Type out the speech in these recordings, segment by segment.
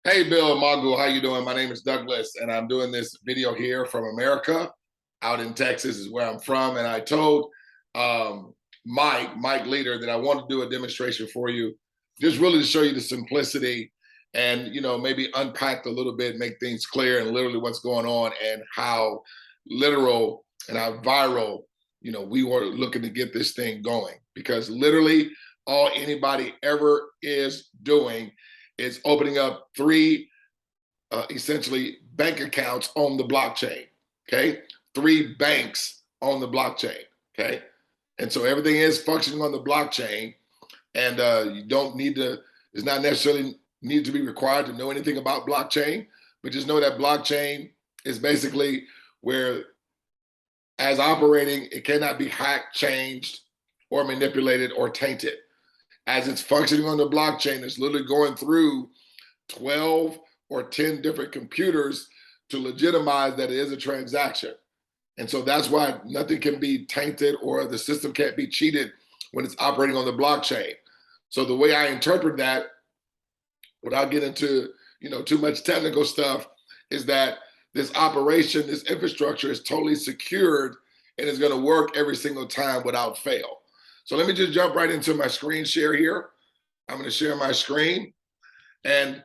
Hey, Bill Moghal, how you doing? My name is Douglas, and I'm doing this video here from America. Out in Texas is where I'm from, and I told um, Mike Leader, that I want to do a demonstration for you, just really to show you the simplicity, and maybe unpack a little bit, make things clear, and literally what's going on, and how literal and how viral we were looking to get this thing going, because literally all anybody ever is doing is opening up three essentially bank accounts on the blockchain. Okay, three banks on the blockchain. Okay, and so everything is functioning on the blockchain, and you don't need to. It's not necessarily need to be required to know anything about blockchain, but just know that blockchain is basically where, as operating, it cannot be hacked, changed, or manipulated or tainted. As it's functioning on the blockchain, it's literally going through 12 or 10 different computers to legitimize that it is a transaction. And so that's why nothing can be tainted or the system can't be cheated when it's operating on the blockchain. So the way I interpret that, without getting into too much technical stuff, is that this operation, this infrastructure is totally secured and is going to work every single time without fail. So let me just jump right into my screen share here. I'm going to share my screen, and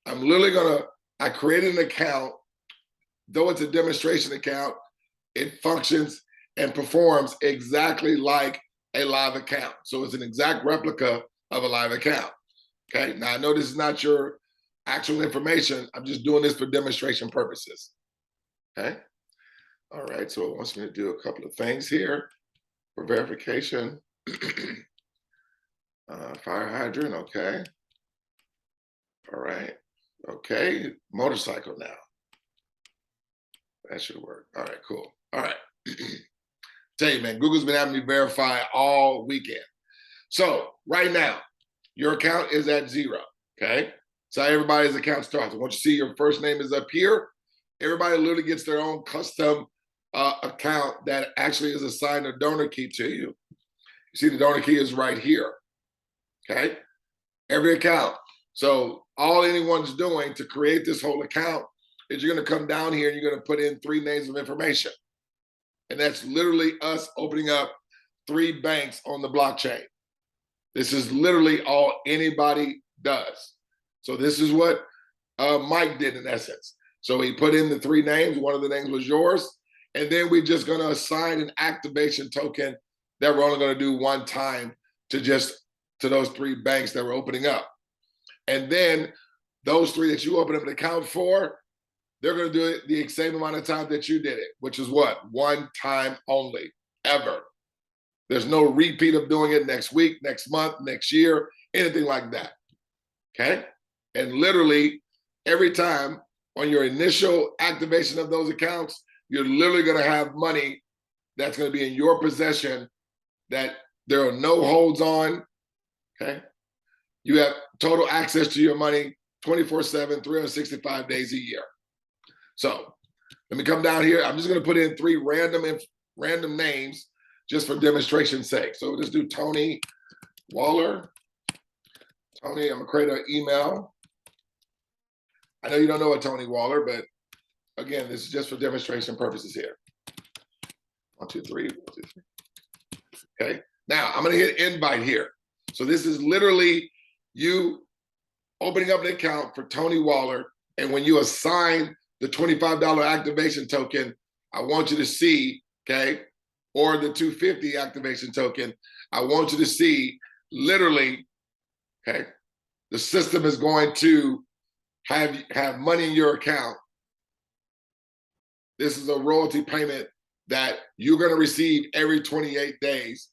I'm literally I created an account. Though it's a demonstration account, it functions and performs exactly like a live account. So it's an exact replica of a live account. Okay, now I know this is not your actual information. I'm just doing this for demonstration purposes. Okay, all right, so it wants me to do a couple of things here for verification. Fire hydrant, okay. All right, okay, motorcycle now. That should work. All right, cool. All right. Tell you, man, Google's been having me verify all weekend. So right now, your account is at 0, okay? So everybody's account starts. I want you to see your first name is up here. Everybody literally gets their own custom account that actually is assigned a donor key to you. You see the donor key is right here, okay? Every account. So all anyone's doing to create this whole account is you're going to come down here and you're going to put in 3 names of information. And that's literally us opening up 3 banks on the blockchain. This is literally all anybody does. So this is what Mike did in essence. So he put in the 3 names. One of the names was yours. And then we're just going to assign an activation token that we're only going to do one time to those 3 banks that we're opening up. And then those 3 that you open up an account for, they're going to do it the same amount of time that you did it, which is what? 1 time only, ever. There's no repeat of doing it next week, next month, next year, anything like that, okay? And literally every time on your initial activation of those accounts, you're literally going to have money that's going to be in your possession that there are no holds on, okay? You have total access to your money 24/7, 365 days a year. So let me come down here. I'm just going to put in 3 random names just for demonstration's sake. So let's do Tony Waller. Tony, I'm going to create an email. I know you don't know a Tony Waller, but again, this is just for demonstration purposes here. 1, 2, 3. 1, 2, 3. Okay. Now I'm going to hit invite here. So this is literally you opening up an account for Tony Waller. And when you assign the $25 activation token, I want you to see, okay, or the $250 activation token, I want you to see literally, okay, the system is going to have money in your account. This is a royalty payment that you're going to receive every 28 days,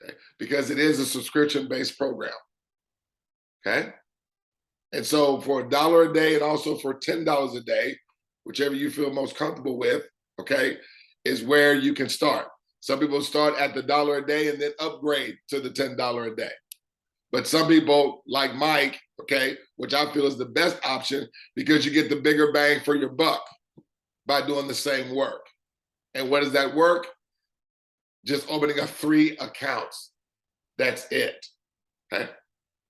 okay, because it is a subscription-based program, okay? And so for $1 a day and also for $10 a day, whichever you feel most comfortable with, okay, is where you can start. Some people start at the $1 a day and then upgrade to the $10 a day. But some people, like Mike, okay, which I feel is the best option because you get the bigger bang for your buck by doing the same work. And what does that work? Just opening up 3 accounts. That's it, okay?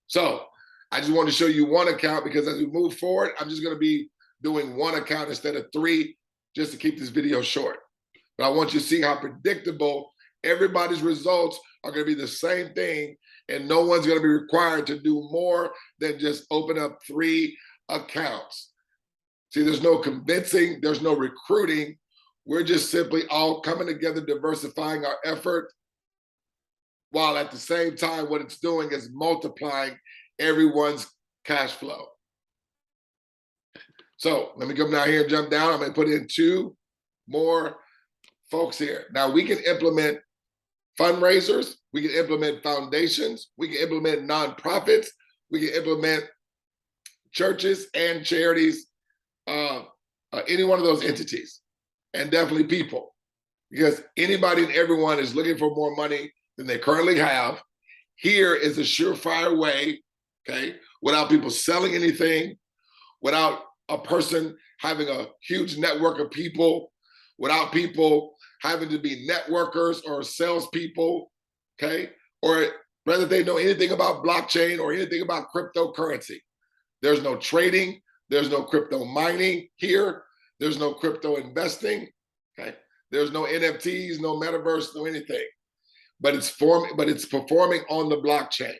So I just want to show you one account because as we move forward, I'm just going to be doing one account instead of 3 just to keep this video short. But I want you to see how predictable everybody's results are going to be the same thing, and no one's going to be required to do more than just open up 3 accounts. See, there's no convincing, there's no recruiting. We're just simply all coming together, diversifying our effort, while at the same time, what it's doing is multiplying everyone's cash flow. So let me come down here and jump down. I'm going to put in 2 more folks here. Now we can implement fundraisers, we can implement foundations, we can implement nonprofits, we can implement churches and charities, any one of those entities, and definitely people, because anybody and everyone is looking for more money than they currently have. Here is a surefire way, okay, without people selling anything, without a person having a huge network of people, without people having to be networkers or salespeople, okay, or whether they know anything about blockchain or anything about cryptocurrency. There's no trading, there's no crypto mining here, there's no crypto investing, okay? There's no NFTs, no metaverse, no anything. But it's performing on the blockchain.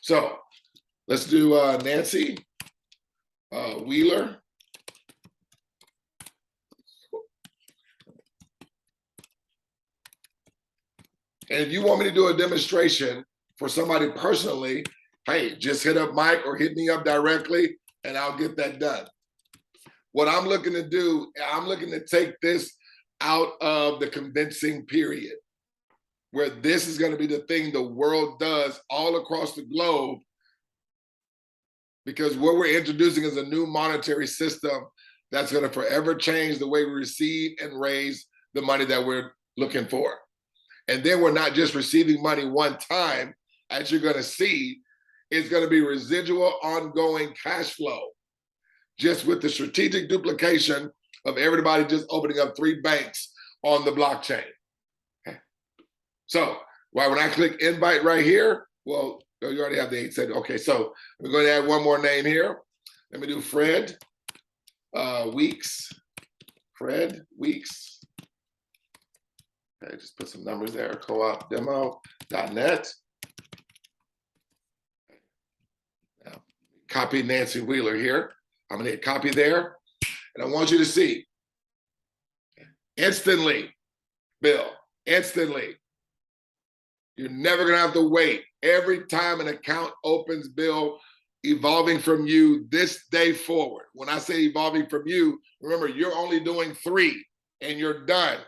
So let's do Nancy Wheeler. And if you want me to do a demonstration for somebody personally, hey, just hit up Mike or hit me up directly and I'll get that done. What I'm looking to do, I'm looking to take this out of the convincing period, where this is going to be the thing the world does all across the globe, because what we're introducing is a new monetary system that's going to forever change the way we receive and raise the money that we're looking for. And then we're not just receiving money one time, as you're going to see, it's going to be residual ongoing cash flow, just with the strategic duplication of everybody just opening up 3 banks on the blockchain. Okay. So when I click invite right here, well, you already have the 8 cents. Okay, so we're going to add one more name here. Let me do Fred Weeks. Fred Weeks. Okay, just put some numbers there. coopdemo.net. Now, copy Nancy Wheeler here. I'm going to hit copy there. And I want you to see instantly, Bill, instantly. You're never going to have to wait. Every time an account opens, Bill, evolving from you this day forward. When I say evolving from you, remember, you're only doing 3 and you're done.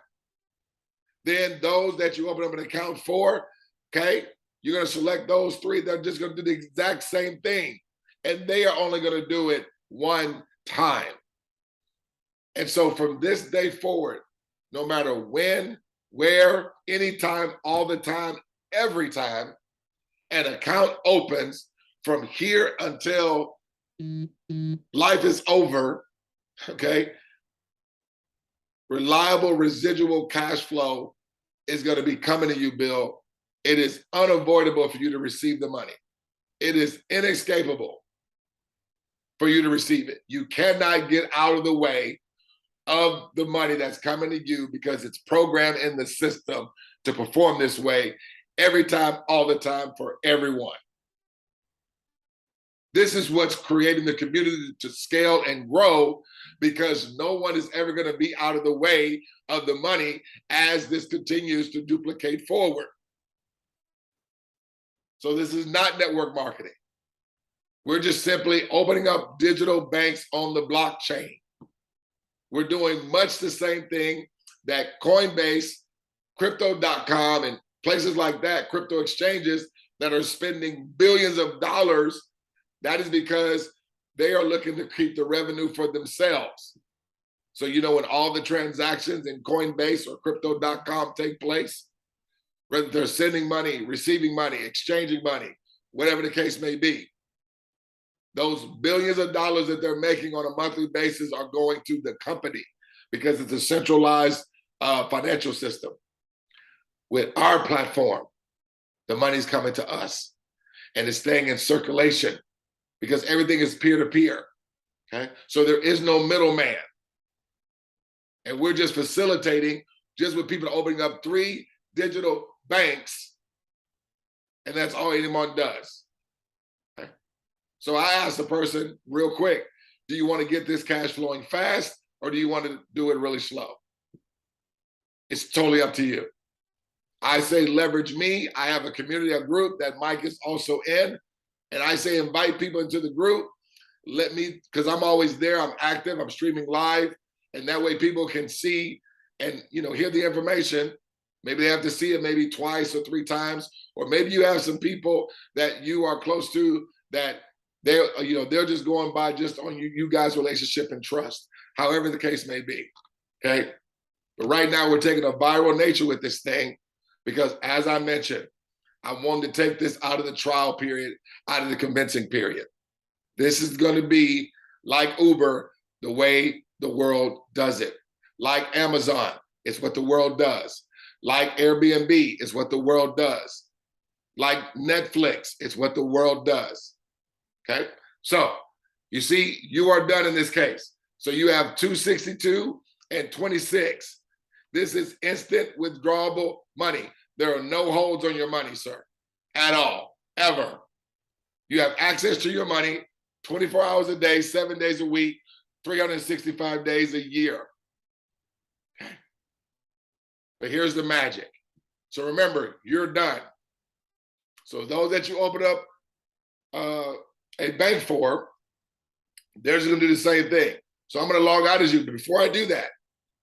Then those that you open up an account for, okay, you're going to select those 3. They're just going to do the exact same thing. And they are only going to do it one time. And so from this day forward, no matter when, where, anytime, all the time, every time an account opens, from here until life is over, okay, reliable residual cash flow is going to be coming to you, Bill. It is unavoidable for you to receive the money. It is inescapable for you to receive it. You cannot get out of the way of the money that's coming to you, because it's programmed in the system to perform this way every time, all the time, for everyone. This is what's creating the community to scale and grow, because no one is ever going to be out of the way of the money as this continues to duplicate forward. So this is not network marketing. We're just simply opening up digital banks on the blockchain. We're doing much the same thing that Coinbase, Crypto.com, and places like that, crypto exchanges that are spending billions of dollars. That is because they are looking to keep the revenue for themselves. So, you know, when all the transactions in Coinbase or Crypto.com take place, whether they're sending money, receiving money, exchanging money, whatever the case may be, those billions of dollars that they're making on a monthly basis are going to the company, because it's a centralized financial system. With our platform, the money's coming to us. and it's staying in circulation because everything is peer-to-peer, okay? So there is no middleman. And we're just facilitating just with people opening up 3 digital banks, and that's all anyone does. Okay? So I asked the person real quick, do you want to get this cash flowing fast or do you want to do it really slow? It's totally up to you. I say leverage me. I have a community, a group that Mike is also in. And I say invite people into the group. Let me, because I'm always there. I'm active. I'm streaming live. And that way people can see and hear the information. Maybe they have to see it maybe twice or 3 times. Or maybe you have some people that you are close to that they're just going by just on you guys' relationship and trust, however the case may be. Okay. But right now we're taking a viral nature with this thing because, as I mentioned, I wanted to take this out of the trial period, out of the convincing period. This is going to be like Uber, the way the world does it. Like Amazon, it's what the world does. Like Airbnb, it's what the world does. Like Netflix, it's what the world does. Okay? So, you see, you are done in this case. So you have 262 and 26. This is instant withdrawable money. There are no holds on your money, sir, at all, ever. You have access to your money 24 hours a day, 7 days a week, 365 days a year. Okay. But here's the magic. So remember, you're done. So those that you open up a bank for, they're just going to do the same thing. So I'm going to log out as you. But before I do that,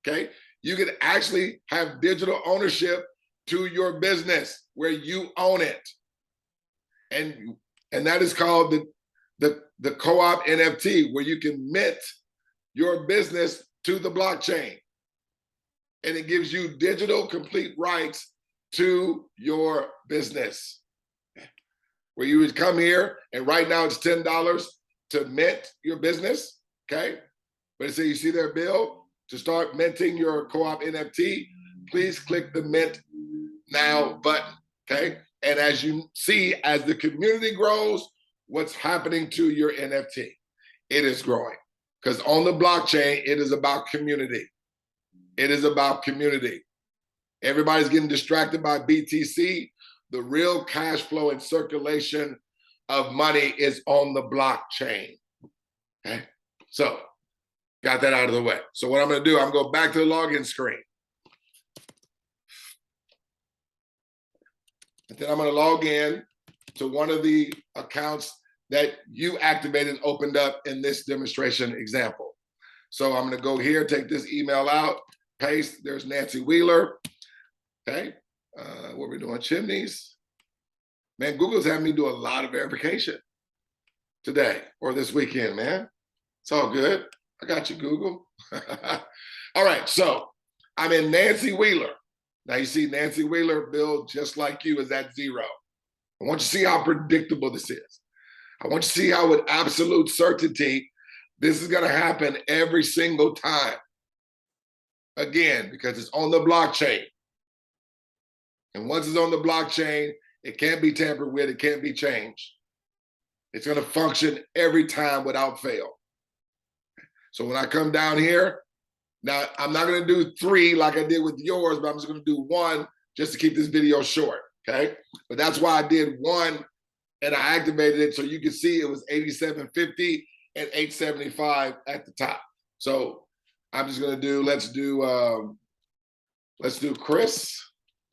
okay, you can actually have digital ownership to your business where you own it. And that is called the co-op NFT, where you can mint your business to the blockchain. And it gives you digital complete rights to your business. Where you would come here, and right now it's $10 to mint your business, okay? But it says you see their bill to start minting your co-op NFT, please click the mint now button, okay? And as you see, as the community grows, what's happening to your NFT? It is growing. Because on the blockchain, it is about community. It is about community. Everybody's getting distracted by BTC. The real cash flow and circulation of money is on the blockchain. Okay? So, got that out of the way. So what I'm going to do, I'm going to go back to the login screen. And then I'm going to log in to one of the accounts that you activated and opened up in this demonstration example. So I'm going to go here, take this email out, paste. There's Nancy Wheeler. Okay. What we're doing, chimneys. Man, Google's having me do a lot of verification today or this weekend, man. It's all good. I got you, Google. All right, so I'm in Nancy Wheeler. Now you see Nancy Wheeler bill just like you is at 0. I want you to see how predictable this is. I want you to see how with absolute certainty this is going to happen every single time. Again, because it's on the blockchain. And once it's on the blockchain, it can't be tampered with, it can't be changed. It's going to function every time without fail. So when I come down here, now I'm not going to do 3 like I did with yours, but I'm just going to do 1 just to keep this video short, okay? But that's why I did 1 and I activated it so you can see it was 87.50 and 875 at the top. So I'm just going to do, let's do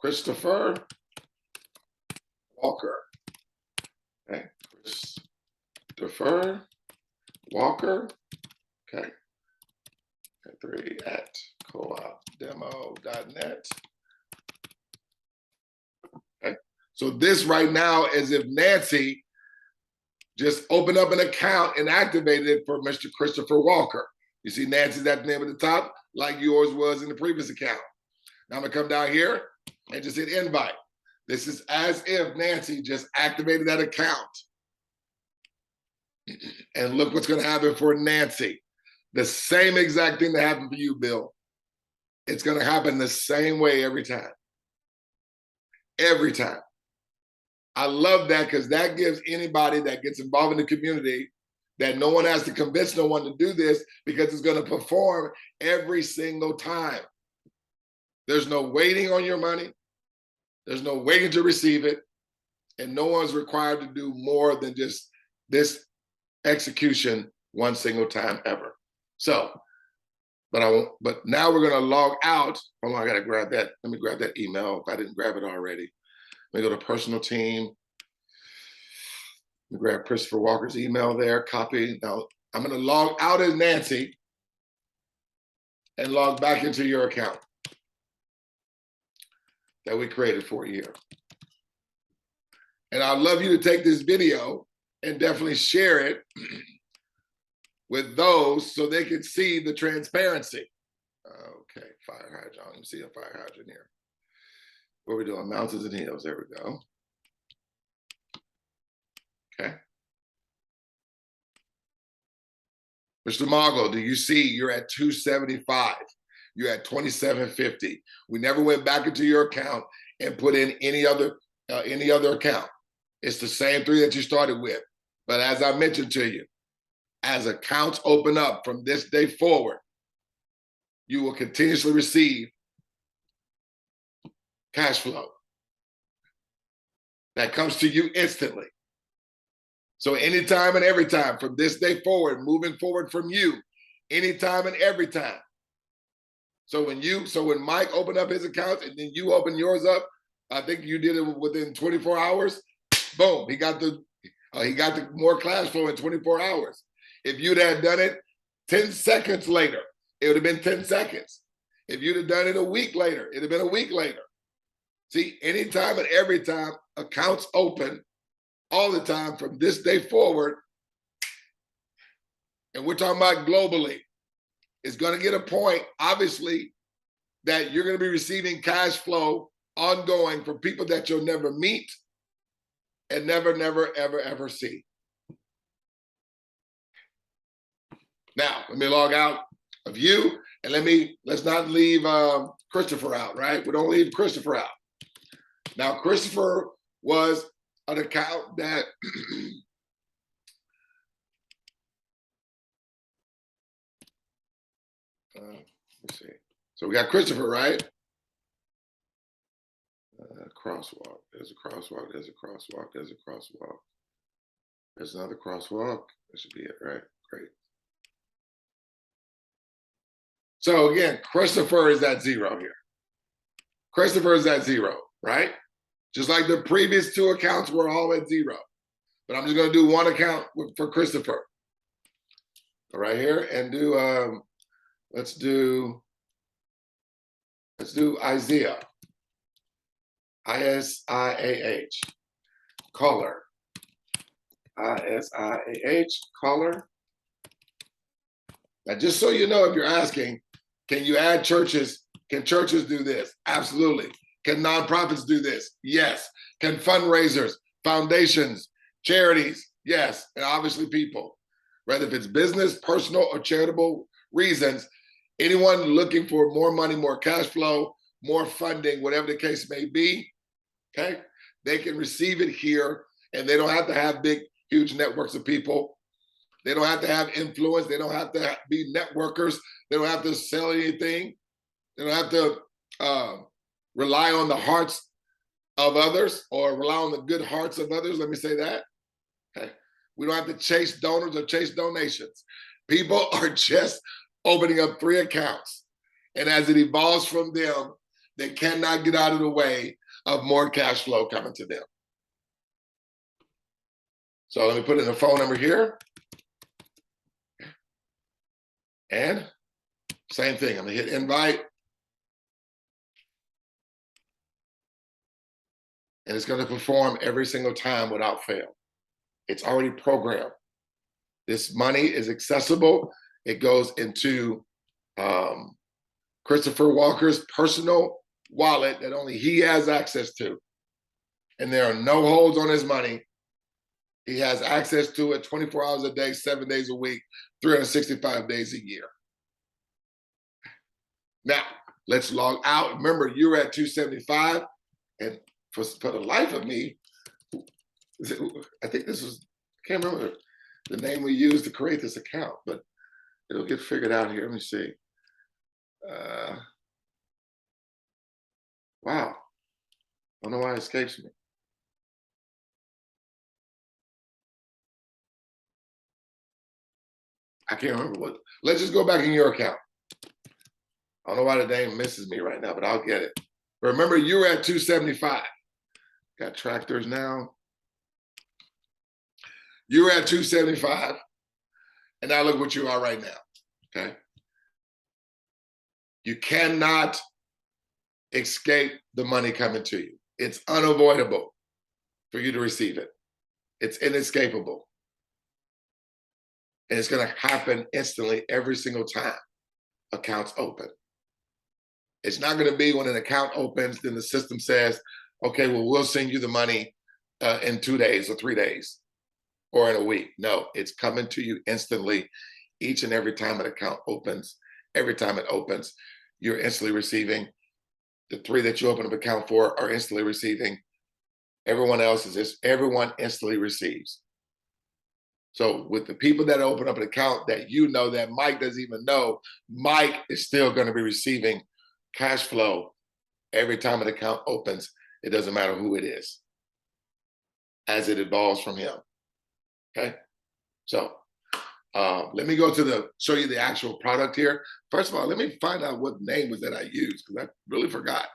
Christopher Walker. Okay, Christopher Walker. Okay. 3 at coopdemo.net. Okay. So this right now is if Nancy just opened up an account and activated it for Mr. Christopher Walker. You see Nancy's at the name at the top, like yours was in the previous account. Now I'm gonna come down here and just hit invite. This is as if Nancy just activated that account. And look what's gonna happen for Nancy. The same exact thing that happened for you, Bill. It's gonna happen the same way every time. Every time. I love that because that gives anybody that gets involved in the community that no one has to convince no one to do this because it's going to perform every single time. There's no waiting on your money. There's no waiting to receive it. And no one's required to do more than just this execution one single time ever. So, but now we're going to log out. Hold on, I got to grab that. Let me grab that email if I didn't grab it already. Let me go to personal team. Let me grab Christopher Walker's email there, copy. Now, I'm going to log out as Nancy and log back into your account that we created for you here. And I'd love you to take this video and definitely share it with those so they can see the transparency. Okay, fire hydrant. Let me see a fire hydrant here. What are we doing? Mountains and hills. There we go. Okay. Mr. Moghal, do you see you're at 275? You're at 2750. We never went back into your account and put in any other account. It's the same three that you started with. But as I mentioned to you, as accounts open up from this day forward, you will continuously receive cash flow that comes to you instantly. So anytime and every time from this day forward, moving forward from you, anytime and every time. So when Mike opened up his account and then you open yours up, I think you did it within 24 hours. Boom, he got the more cash flow in 24 hours. If you'd have done it 10 seconds later, it would have been 10 seconds. If you'd have done it a week later, it'd have been a week later. See, anytime and every time accounts open, all the time from this day forward, and we're talking about globally, it's going to get a point, obviously, that you're going to be receiving cash flow ongoing from people that you'll never meet and never, ever, ever see. Now, let me log out of you, and let's not leave Christopher out, right? We don't leave Christopher out. Now, Christopher was an account that let's see. So we got Christopher, right? Crosswalk. There's a crosswalk. There's a crosswalk. There's a crosswalk. There's another crosswalk. That should be it, right? Great. So again, Christopher is at 0 here. Christopher is at 0, right? Just like the previous two accounts were all at 0. But I'm just going to do one account for Christopher. All right here, and do let's do Isaiah. ISIAH. Caller. ISIAH. Caller. Now, just so you know, if you're asking, can you add churches? Can churches do this? Absolutely. Can nonprofits do this? Yes. Can fundraisers, foundations, charities? Yes. And obviously people, whether if it's business, personal, or charitable reasons, anyone looking for more money, more cash flow, more funding, whatever the case may be, okay, they can receive it here, and they don't have to have big, huge networks of people. They don't have to have influence. They don't have to be networkers. They don't have to sell anything. They don't have to rely on the hearts of others or rely on the good hearts of others. Let me say that. Okay. We don't have to chase donors or chase donations. People are just opening up 3 accounts. And as it evolves from them, they cannot get out of the way of more cash flow coming to them. So let me put in a phone number here. And same thing, I'm gonna hit invite. And it's gonna perform every single time without fail. It's already programmed. This money is accessible. It goes into Christopher Walker's personal wallet that only he has access to. And there are no holds on his money. He has access to it 24 hours a day, 7 days a week, 365 days a year. Now, let's log out. Remember, you're at 275. And for the life of me, I think this was, I can't remember the name we used to create this account, but it'll get figured out here. Let me see. Uh, wow. I don't know why it escapes me. I can't remember what. Let's just go back in your account. I don't know why the name misses me right now, but I'll get it. But remember, you were at 275. Got tractors now. You were at 275, and now look what you are right now. Okay. You cannot escape the money coming to you. It's unavoidable for you to receive it. It's inescapable. And it's going to happen instantly every single time accounts open. It's not going to be when an account opens, then the system says, okay, well, we'll send you the money in 2 days or 3 days or in a week. No, it's coming to you instantly each and every time an account opens. Every time it opens, you're instantly receiving. The 3 that you open up account for are instantly receiving. Everyone else is just, everyone instantly receives. So with the people that open up an account that you know that Mike doesn't even know, Mike is still going to be receiving cash flow every time an account opens. It doesn't matter who it is, as it evolves from him. Okay, so let me go to show you the actual product here. First of all, let me find out what name was that I used, because I really forgot.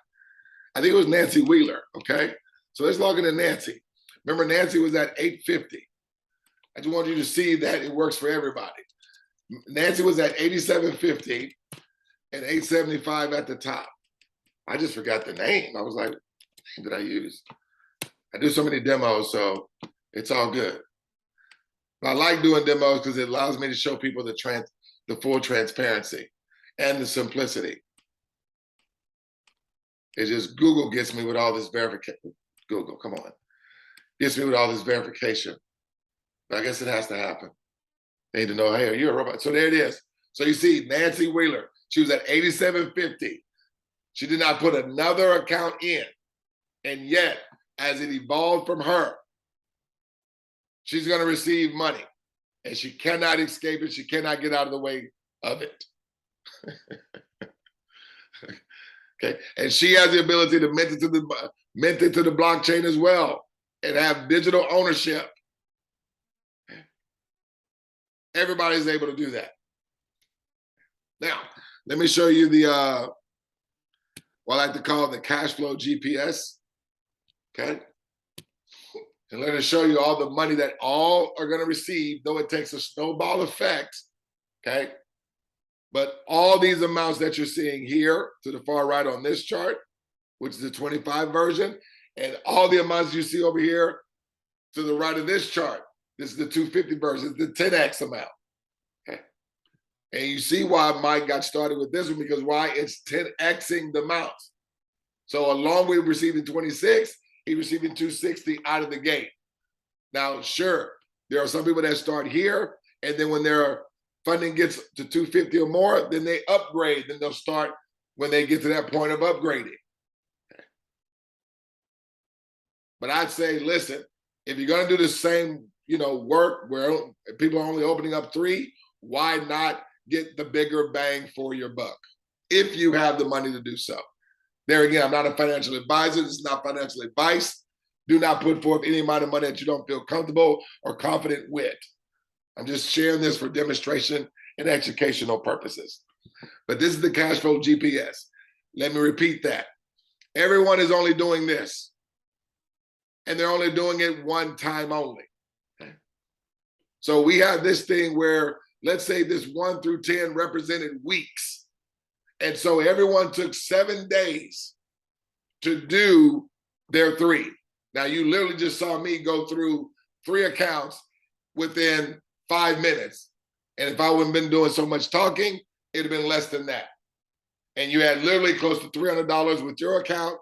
I think it was Nancy Wheeler. Okay, so let's log into Nancy. Remember, Nancy was at 850. I just want you to see that it works for everybody. Nancy was at 87.50 and 875 at the top. I just forgot the name. I was like, what did I use? I do so many demos, so it's all good. But I like doing demos because it allows me to show people the full transparency and the simplicity. It's just Google gets me with all this verification. Google, come on. Gets me with all this verification. But I guess it has to happen. They need to know, hey, are you a robot? So there it is. So you see, Nancy Wheeler, she was at 87.50. She did not put another account in. And yet, as it evolved from her, she's going to receive money. And she cannot escape it. She cannot get out of the way of it. Okay. And she has the ability to mint it to the blockchain as well and have digital ownership. Everybody's able to do that. Now, let me show you what I like to call the Cashflow GPS. Okay. And let us show you all the money that all are going to receive, though it takes a snowball effect. Okay. But all these amounts that you're seeing here to the far right on this chart, which is the 25 version, and all the amounts you see over here to the right of this chart, this is the 250 version, it's the 10x amount. Okay. And you see why Mike got started with this one, because why? It's 10xing the amounts. So along with receiving 26, he's receiving 260 out of the gate. Now, sure, there are some people that start here, and then when their funding gets to 250 or more, then they upgrade. Then they'll start when they get to that point of upgrading. Okay. But I'd say, listen, if you're going to do the same, work where people are only opening up 3, why not get the bigger bang for your buck if you have the money to do so? There again, I'm not a financial advisor. This is not financial advice. Do not put forth any amount of money that you don't feel comfortable or confident with. I'm just sharing this for demonstration and educational purposes. But this is the Cashflow GPS. Let me repeat that. Everyone is only doing this. And they're only doing it one time only. Okay. So we have this thing where, let's say this 1 through 10 represented weeks. And so everyone took 7 days to do their 3. Now, you literally just saw me go through 3 accounts within 5 minutes. And if I wouldn't been doing so much talking, it'd have been less than that. And you had literally close to $300 with your account,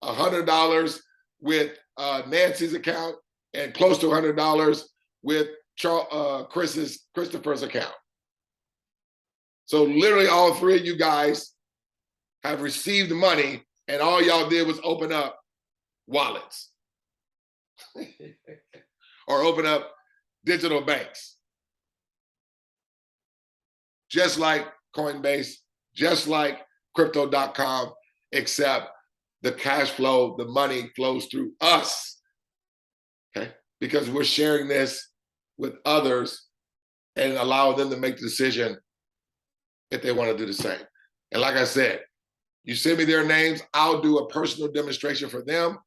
$100 with Nancy's account, and close to $100 with Christopher's account. So literally all 3 of you guys have received money, and all y'all did was open up wallets. or open up digital banks. Just like Coinbase, just like crypto.com, except the cash flow, the money flows through us, okay? Because we're sharing this with others and allow them to make the decision if they want to do the same. And like I said, you send me their names, I'll do a personal demonstration for them.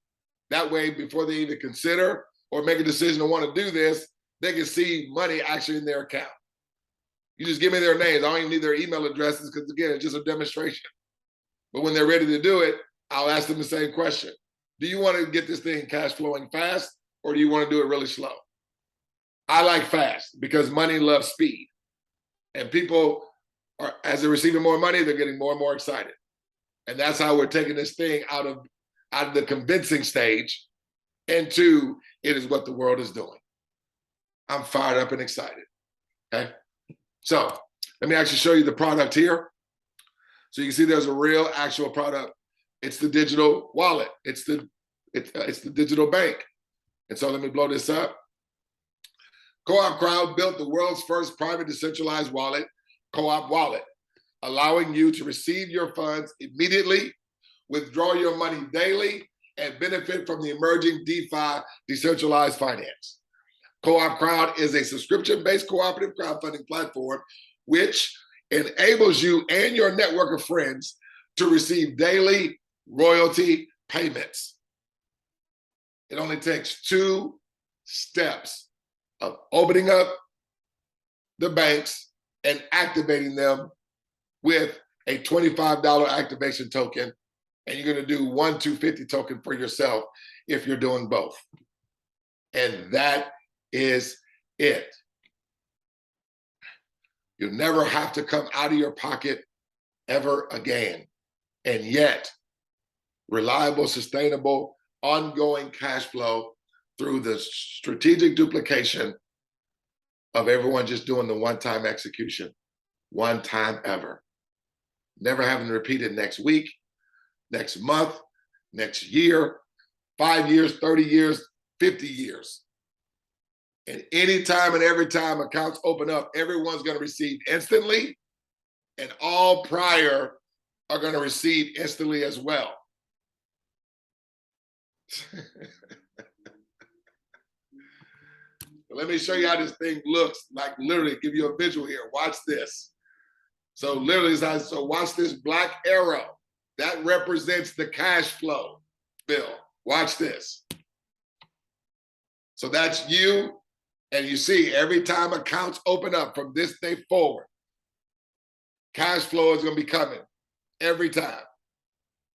That way, before they even consider or make a decision to want to do this, they can see money actually in their account. You just give me their names. I don't even need their email addresses because, again, it's just a demonstration. But when they're ready to do it, I'll ask them the same question. Do you want to get this thing cash flowing fast, or do you want to do it really slow? I like fast because money loves speed. And people are, as they're receiving more money, they're getting more and more excited. And that's how we're taking this thing out of the convincing stage into it is what the world is doing. I'm fired up and excited, okay? So let me actually show you the product here. So you can see there's a real actual product. It's the digital wallet. It's the digital bank. And so let me blow this up. Co-op Crowd built the world's first private decentralized wallet, Co-op Wallet, allowing you to receive your funds immediately, withdraw your money daily, and benefit from the emerging DeFi decentralized finance. Co-op Crowd is a subscription-based cooperative crowdfunding platform which enables you and your network of friends to receive daily royalty payments. It only takes 2 steps of opening up the banks and activating them with a $25 activation token, and you're going to do 1 250 token for yourself if you're doing both. And that is it. You'll never have to come out of your pocket ever again. And yet, reliable, sustainable, ongoing cash flow through the strategic duplication of everyone just doing the one-time execution, one time ever. Never having to repeat it next week, next month, next year, 5 years, 30 years, 50 years. And anytime and every time accounts open up, everyone's going to receive instantly, and all prior are going to receive instantly as well. Let me show you how this thing looks, like literally give you a visual here. Watch this. So literally, so watch this black arrow. That represents the cash flow bill. Watch this. So that's you. And you see, every time accounts open up from this day forward, cash flow is going to be coming every time,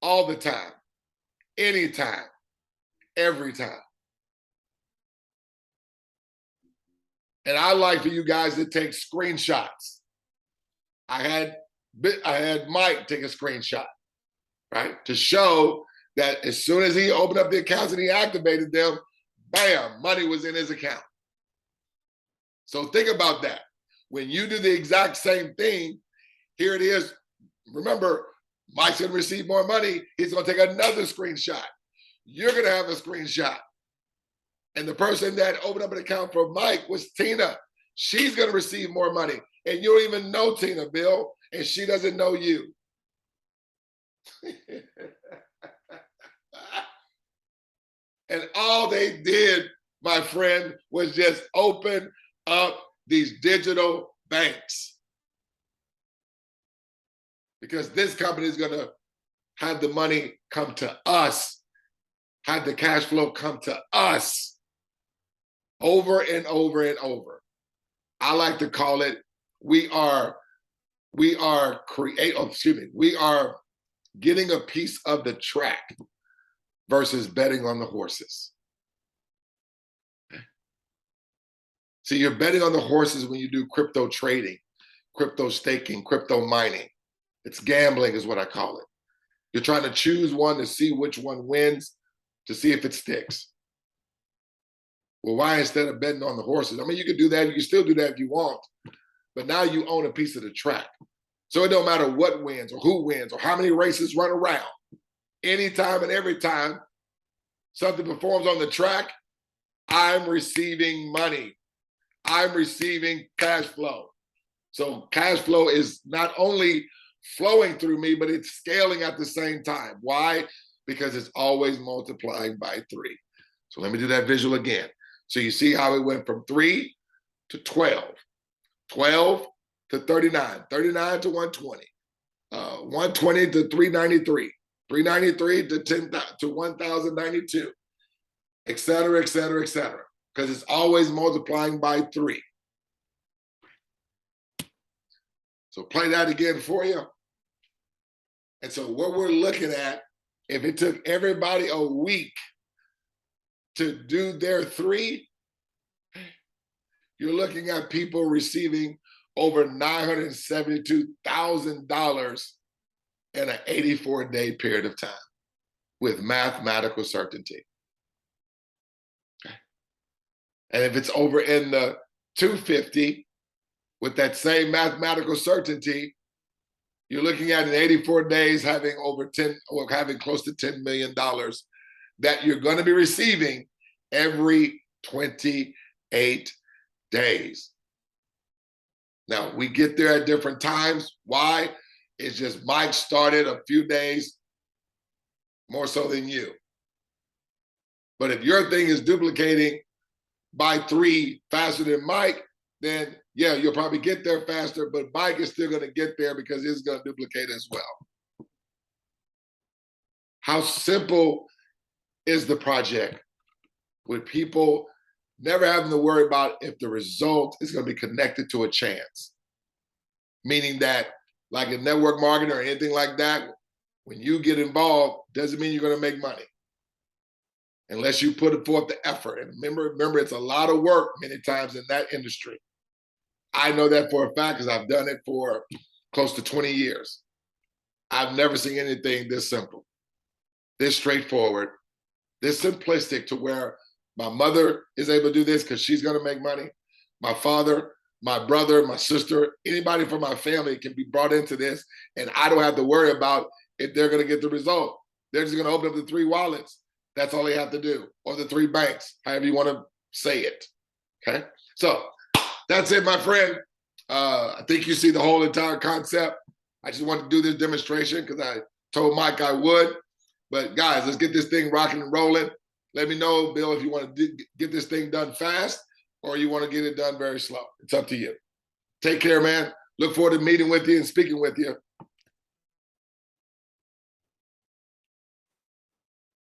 all the time, anytime, every time. And I like for you guys to take screenshots. I had Mike take a screenshot, right? To show that as soon as he opened up the accounts and he activated them, bam, money was in his account. So think about that. When you do the exact same thing, here it is. Remember, Mike's going to receive more money. He's going to take another screenshot. You're going to have a screenshot. And the person that opened up an account for Mike was Tina. She's going to receive more money. And you don't even know Tina, Bill, and she doesn't know you. And all they did, my friend, was just open up these digital banks. Because this company is going to have the money come to us, have the cash flow come to us over and over and over. I like to call it, we are getting a piece of the track versus betting on the horses. See, you're betting on the horses when you do crypto trading, crypto staking, crypto mining. It's gambling is what I call it. You're trying to choose one to see which one wins, to see if it sticks. Well, why instead of betting on the horses? I mean, you could do that. You can still do that if you want. But now you own a piece of the track. So it don't matter what wins or who wins or how many races run around. Anytime and every time something performs on the track, I'm receiving money. I'm receiving cash flow. So cash flow is not only flowing through me, but it's scaling at the same time. Why? Because it's always multiplying by 3. So let me do that visual again. So you see how it went from 3 to 12, 12 to 39, 39 to 120, 120 to 393, 393 to 10 to 1092, et cetera, et cetera, et cetera. Because it's always multiplying by 3. So play that again for you. And so what we're looking at, if it took everybody a week to do their 3, you're looking at people receiving over $972,000 in an 84-day period of time with mathematical certainty. And if it's over in the 250 with that same mathematical certainty, you're looking at in 84 days having over 10 or having close to $10 million that you're going to be receiving every 28 days. Now, we get there at different times. Why? It's just Mike started a few days more so than you. But if your thing is duplicating by 3 faster than Mike, then yeah, you'll probably get there faster, but Mike is still going to get there because it's going to duplicate as well. How simple is the project with people never having to worry about if the result is going to be connected to a chance? Meaning that, like in network marketing or anything like that, when you get involved, doesn't mean you're going to make money unless you put forth the effort. And remember, it's a lot of work many times in that industry. I know that for a fact because I've done it for close to 20 years. I've never seen anything this simple, this straightforward, this simplistic to where my mother is able to do this because she's going to make money. My father, my brother, my sister, anybody from my family can be brought into this, and I don't have to worry about if they're going to get the result. They're just going to open up the 3 wallets. That's all they have to do, or the 3 banks, however you want to say it. Okay, so that's it, my friend. I think you see the whole entire concept. I just wanted to do this demonstration because I told Mike I would. But guys, let's get this thing rocking and rolling. Let me know, Bill, if you want to get this thing done fast or you want to get it done very slow. It's up to you. Take care, man. Look forward to meeting with you and speaking with you.